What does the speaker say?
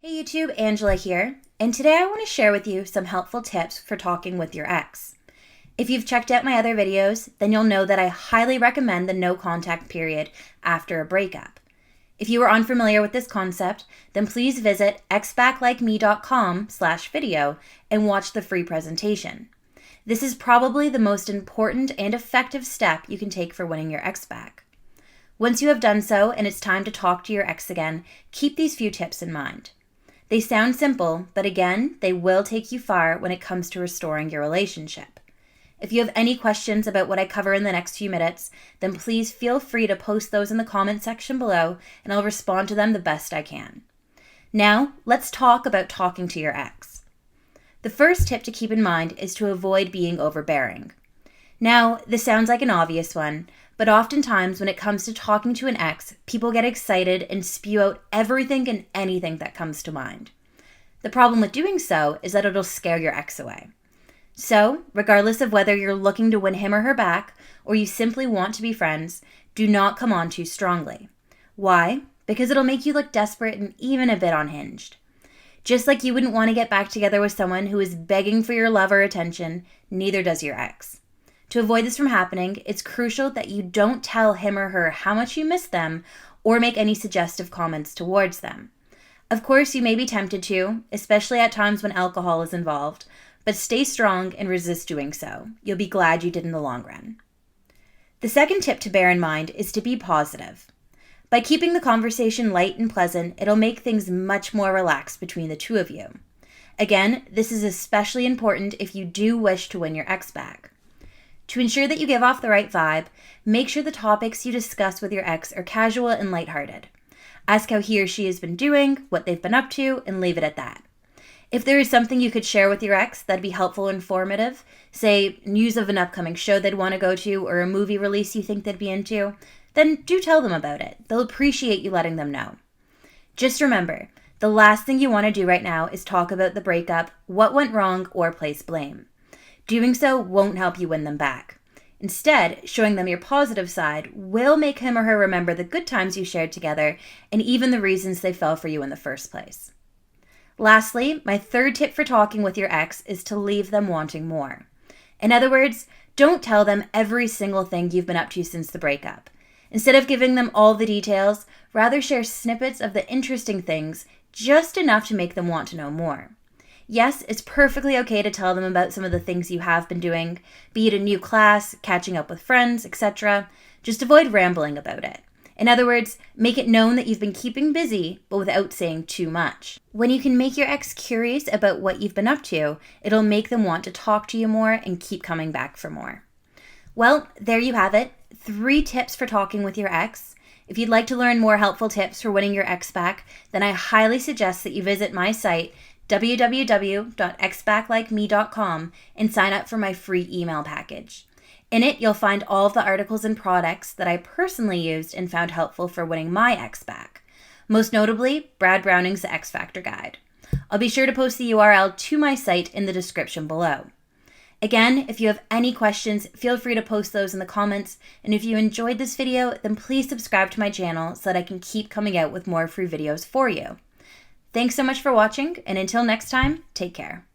Hey YouTube, Angela here, and today I want to share with you some helpful tips for talking with your ex. If you've checked out my other videos, then you'll know that I highly recommend the no contact period after a breakup. If you are unfamiliar with this concept, then please visit xbacklikeme.com/video and watch the free presentation. This is probably the most important and effective step you can take for winning your ex back. Once you have done so and it's time to talk to your ex again, keep these few tips in mind. They sound simple, but again, they will take you far when it comes to restoring your relationship. If you have any questions about what I cover in the next few minutes, then please feel free to post those in the comment section below, and I'll respond to them the best I can. Now, let's talk about talking to your ex. The first tip to keep in mind is to avoid being overbearing. Now, this sounds like an obvious one, but oftentimes when it comes to talking to an ex, people get excited and spew out everything and anything that comes to mind. The problem with doing so is that it'll scare your ex away. So, regardless of whether you're looking to win him or her back, or you simply want to be friends, do not come on too strongly. Why? Because it'll make you look desperate and even a bit unhinged. Just like you wouldn't want to get back together with someone who is begging for your love or attention, neither does your ex. To avoid this from happening, it's crucial that you don't tell him or her how much you miss them or make any suggestive comments towards them. Of course, you may be tempted to, especially at times when alcohol is involved, but stay strong and resist doing so. You'll be glad you did in the long run. The second tip to bear in mind is to be positive. By keeping the conversation light and pleasant, it'll make things much more relaxed between the two of you. Again, this is especially important if you do wish to win your ex back. To ensure that you give off the right vibe, make sure the topics you discuss with your ex are casual and lighthearted. Ask how he or she has been doing, what they've been up to, and leave it at that. If there is something you could share with your ex that'd be helpful and informative, say news of an upcoming show they'd want to go to or a movie release you think they'd be into, then do tell them about it. They'll appreciate you letting them know. Just remember, the last thing you want to do right now is talk about the breakup, what went wrong, or place blame. Doing so won't help you win them back. Instead, showing them your positive side will make him or her remember the good times you shared together and even the reasons they fell for you in the first place. Lastly, my third tip for talking with your ex is to leave them wanting more. In other words, don't tell them every single thing you've been up to since the breakup. Instead of giving them all the details, rather share snippets of the interesting things, just enough to make them want to know more. Yes, it's perfectly okay to tell them about some of the things you have been doing, be it a new class, catching up with friends, etc. Just avoid rambling about it. In other words, make it known that you've been keeping busy, but without saying too much. When you can make your ex curious about what you've been up to, it'll make them want to talk to you more and keep coming back for more. Well, there you have it. 3 tips for talking with your ex. If you'd like to learn more helpful tips for winning your ex back, then I highly suggest that you visit my site, www.xbacklikeme.com, and sign up for my free email package. In it, you'll find all of the articles and products that I personally used and found helpful for winning my ex back. Most notably, Brad Browning's The X Factor Guide. I'll be sure to post the URL to my site in the description below. Again, if you have any questions, feel free to post those in the comments, and if you enjoyed this video, then please subscribe to my channel so that I can keep coming out with more free videos for you. Thanks so much for watching, and until next time, take care.